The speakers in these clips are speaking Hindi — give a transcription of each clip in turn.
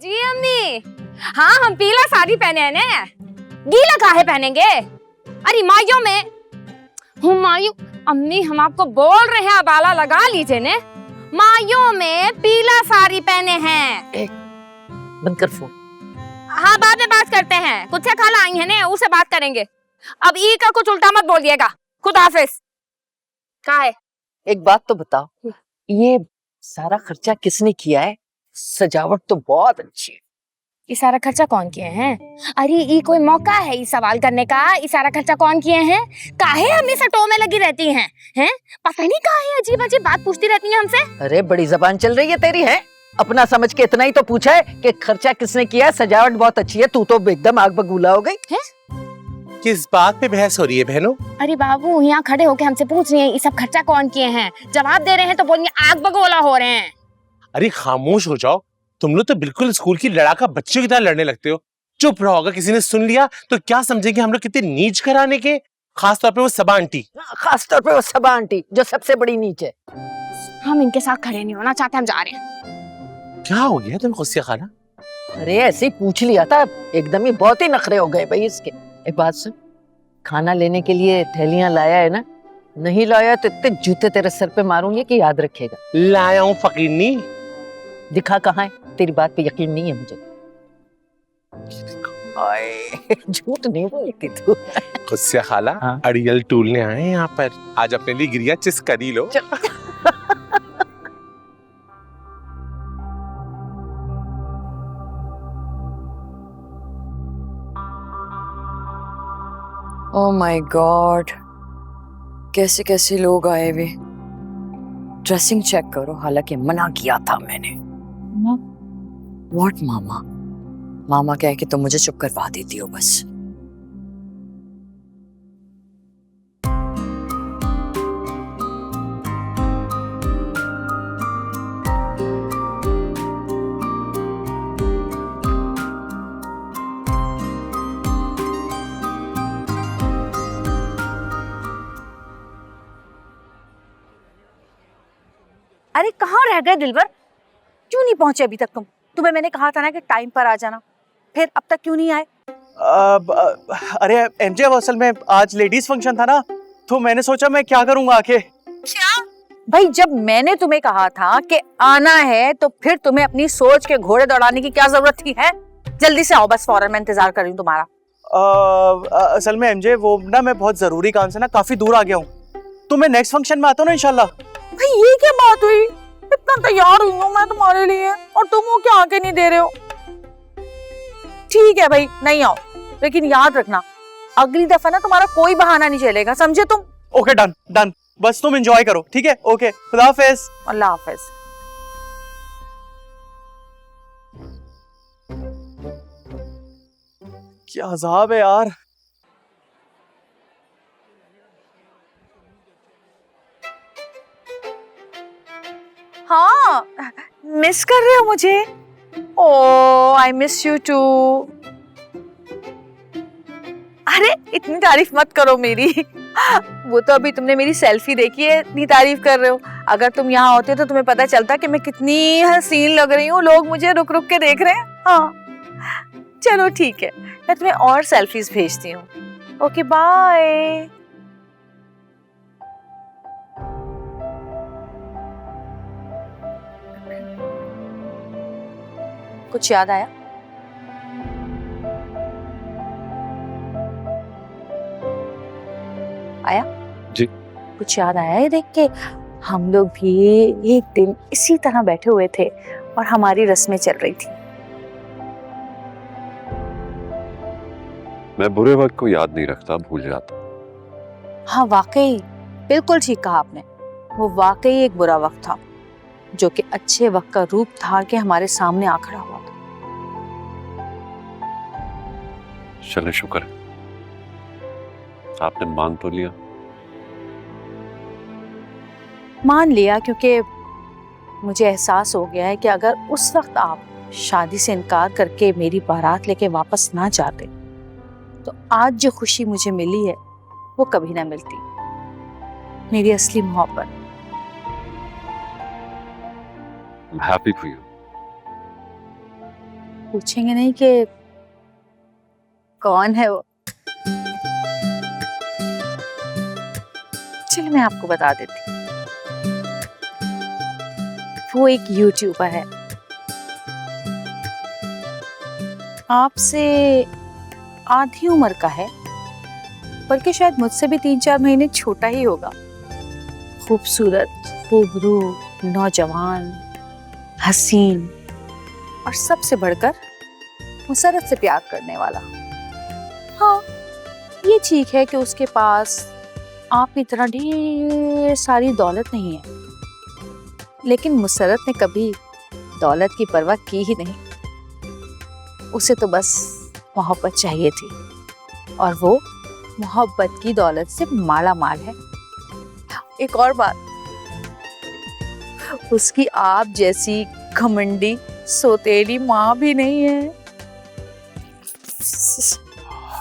जी अम्मी। हाँ हम पीला साड़ी पहने हैं ना, गीला काहे पहनेंगे। अरे माइयों में हुमायूं, अम्मी हम आपको बोल रहे हैं, आप आला लगा लीजिए ने। माइयों में पीला साड़ी पहने हैं। बंद कर फोन। हाँ बाद में बात करते हैं, कुछ से खाला आई है ने, उससे बात करेंगे। अब ई का कुछ उल्टा मत बोलिएगा। खुदा हाफिज। क्या है? एक बात तो बताओ, ये सारा खर्चा किसने किया है? सजावट तो बहुत अच्छी है। ये सारा खर्चा कौन किए हैं? अरे ये कोई मौका है ये सवाल करने का, ये सारा खर्चा कौन किए हैं? काहे हमेशा टो में लगी रहती हैं? हैं? पता नहीं काहे अजीब अजीब बात पूछती रहती हैं हमसे। अरे बड़ी जबान चल रही है तेरी, है? अपना समझ के इतना ही तो पूछा है कि खर्चा किसने किया है, सजावट बहुत अच्छी है। तू तो एकदम आग बबूला हो गई है। किस बात पे बहस हो रही है बहनों? अरे बाबू यहाँ खड़े होके हमसे पूछ रही हैं ये सब खर्चा कौन किए हैं, जवाब दे रहे हैं तो बोलिए आग बगोला हो रहे हैं। अरे खामोश हो जाओ, तुम लोग तो बिल्कुल स्कूल की लड़ाका बच्चों की तरह लड़ने लगते हो। चुप रहो, अगर किसी ने सुन लिया तो क्या समझेंगे हम लोग कितने नीच घराने के, खास तौर पे वो सबा आंटी। खास तौर पे वो सबा आंटी जो सबसे बड़ी नीच है। हम इनके साथ खड़े नहीं होना चाहते, हम जा रहे हैं। क्या हो गया तुम खुशिया खाना? अरे ऐसे ही पूछ लिया था, एकदम ही बहुत ही नखरे हो गए भाई इसके। एक बात सुन, खाना लेने के लिए थैलियां लाया है ना? नहीं लाया तो इतने जूते तेरे सर पे मारूंगी कि याद रखेगा। लाया हूँ फकीरनी। दिखा कहाँ है? तेरी बात पे यकीन नहीं है मुझे। झूठ नहीं बोलती तू। खुशिया खाला, हाँ? अड़ियल टूलने आए हैं यहाँ पर, आज अपने लिए गिरिया चिस कर ही लो। ओह माय गॉड, कैसे कैसे लोग आए हुए। ड्रेसिंग चेक करो, हालांकि मना किया था मैंने। व्हाट मामा? मामा कह के तो मुझे चुप करवा देती हो बस। अरे कहाँ रह गए दिलबर? क्यों नहीं पहुंचे अभी तक तुम? तुम्हें मैंने कहा था ना कि टाइम पर आ जाना, फिर अब तक क्यों नहीं आए? अरे एमजे, असल में आज लेडीज फंक्शन था ना, तो मैंने सोचा मैं क्या करूंगा आके। क्या? भाई जब मैंने तुम्हें कहा था कि आना है तो फिर तुम्हें अपनी सोच के घोड़े दौड़ाने की क्या जरूरत थी? है जल्दी से आओ, बस फौरन, मैं इंतजार कर रही हूँ तुम्हारा। असल में एमजे, वो ना मैं बहुत जरूरी काम से ना काफी दूर आ गया हूँ, तो मैं नेक्स्ट फंक्शन में आता हूँ ना इंशाल्लाह। भाई ये क्या बात हुई? इतना तैयार हुई हूँ मैं तुम्हारे लिए और तुम वो क्या आके नहीं दे रहे हो? ठीक है भाई, नहीं आओ, लेकिन याद रखना अगली दफा ना तुम्हारा कोई बहाना नहीं चलेगा, समझे तुम? ओके डन डन, बस तुम एंजॉय करो, ठीक है? ओके, खुदा हाफिज। अल्लाह हाफिज। क्या अजाब है यार। हाँ, मिस कर रहे हो मुझे? ओह आई मिस यू टू। अरे इतनी तारीफ मत करो मेरी। वो तो अभी तुमने मेरी सेल्फी देखी है, इतनी तारीफ कर रहे हो। अगर तुम यहाँ होते तो तुम्हें पता चलता कि मैं कितनी हसीन लग रही हूँ। लोग मुझे रुक रुक के देख रहे हैं। हाँ चलो ठीक है, मैं तुम्हें और सेल्फीज भेजती हूँ। Okay bye. कुछ याद आया? आया? जी। कुछ याद आया ये देख के? हम लोग भी एक दिन इसी तरह बैठे हुए थे और हमारी रस्में चल रही थी। मैं बुरे वक्त को याद नहीं रखता, भूल जाता। हाँ वाकई, बिल्कुल ठीक कहा आपने। वो वाकई एक बुरा वक्त था जो कि अच्छे वक्त का रूप धार के हमारे सामने आ खड़ा हुआ था। चले, शुक्र है आपने मान तो लिया। मान लिया क्योंकि मुझे एहसास हो गया है कि अगर उस वक्त आप शादी से इनकार करके मेरी बारात लेके वापस ना जाते तो आज जो खुशी मुझे मिली है वो कभी ना मिलती। मेरी असली मोहब्बत। I'm happy for you. पूछेंगे नहीं कि कौन है वो? चलिए मैं आपको बता देती हूँ। वो एक यूट्यूबर है, आपसे आधी उम्र का है, बल्कि शायद मुझसे भी 3-4 महीने छोटा ही होगा। खूबसूरत, खूबरू, नौजवान, हसीन और सबसे बढ़कर मुसर्रत से प्यार करने वाला। हाँ, ये ठीक है कि उसके पास आपकी तरह ढेर सारी दौलत नहीं है, लेकिन मुसर्रत ने कभी दौलत की परवाह की ही नहीं। उसे तो बस मोहब्बत चाहिए थी, और वो मोहब्बत की दौलत से माला माल है। एक और बात, उसकी आप जैसी घमंडी सोतेली माँ भी नहीं है।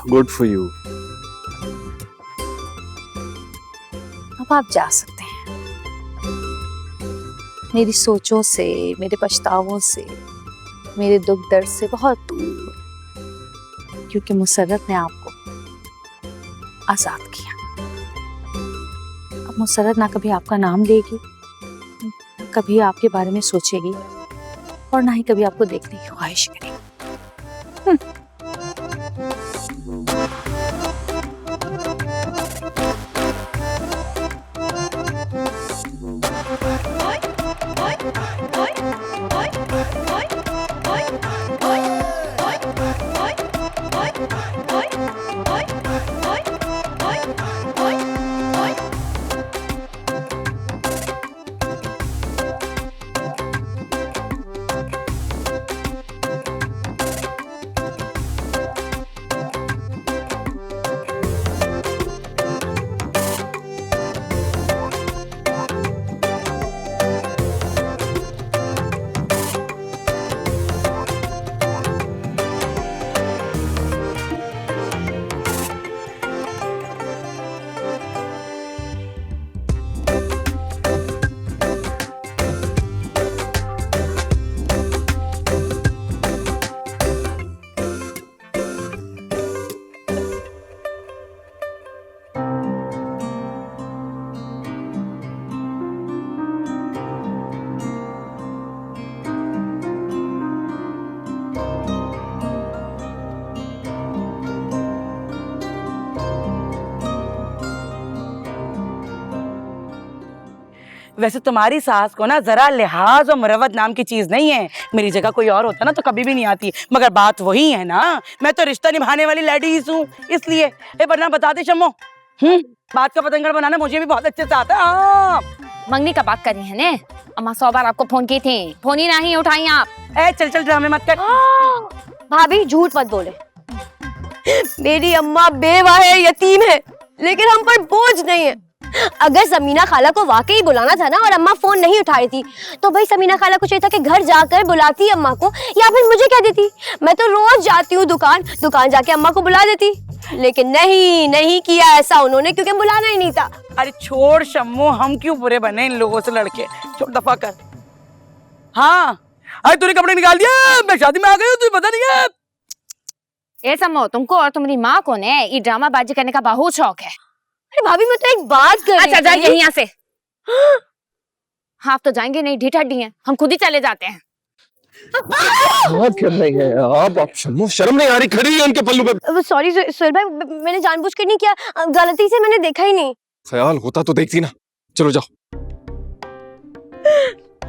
Good for you. अब आप जा सकते हैं। मेरी सोचों से, मेरे पछतावों से, मेरे दुख दर्द से बहुत दूर, क्योंकि मुसर्रत ने आपको आजाद किया। अब मुसर्रत ना कभी आपका नाम लेगी, कभी आपके बारे में सोचेगी, और ना ही कभी आपको देखने की ख्वाहिश करेगी। वैसे तुम्हारी सास को ना जरा लिहाज और मुरवत नाम की चीज नहीं है। मेरी जगह कोई और होता ना तो कभी भी नहीं आती, मगर बात वही है ना, मैं तो रिश्ता निभाने वाली लेडीज हूँ, इसलिए। वरना बता दे शम्मो, बात का पतंगड़ बनाना मुझे भी बहुत अच्छे से आता है। हाँ। मंगनी का बात करी है ने? अम्मा 100 बार आपको फोन की थी, फोन ही नहीं उठाई आप। चल चल ड्रामे मत कर। भाभी झूठ मत बोले, मेरी अम्मा बेवा है, यतीम है, लेकिन हम पर बोझ नहीं है। अगर समीना खाला को वाकई बुलाना था ना और अम्मा फोन नहीं उठा रही थी, तो भाई समीना खाला को चाहिए था कि घर जाकर बुलाती अम्मा को, या फिर मुझे कह देती। मैं तो रोज जाती हूँ दुकान जाके अम्मा को बुला देती, लेकिन नहीं किया ऐसा उन्होंने, क्योंकि बुलाना ही नहीं था। अरे छोड़ शम्मो, हम क्यों बुरे बने इन लोगों से लड़के, छोड़ दफा कर। हाँ, अरे तूने कपड़े निकाल दिया, मैं शादी में आ गई हूँ, तुझे पता नहीं है? ए समो, तुमको और तुम्हारी माँ को ने ये ड्रामा बाजी करने का बहुत शौक है। अरे भाभी मैं तो एक बात कर रही अच्छा थी। जाइए यहाँ से। हाँ, आप तो जाएंगे नहीं, ढीठ हड्डी हैं, हम खुद ही चले जाते हैं। क्या कर रही है आप शम्मो, शर्म नहीं आ रही? खड़ी है उनके पल्लू पे। सॉरी सोहेल भाई, मैंने जानबूझकर नहीं किया, गलती से मैंने देखा ही नहीं। ख्याल होता तो देखती ना। चलो जाओ।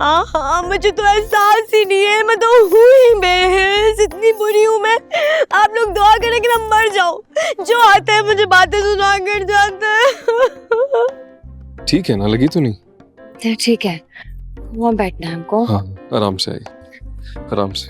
हाँ, मुझे तो एहसास ही नहीं है, मैं तो हूँ ही बेहिस, इतनी बुरी हूँ मैं। आप लोग दुआ करें कि मैं मर जाऊँ। जो आता है मुझे बातें सुना कर जाता है। ठीक है ना, लगी तो नहीं? ठीक है, वो बैठना है हमको। हाँ, आराम से आई, आराम से।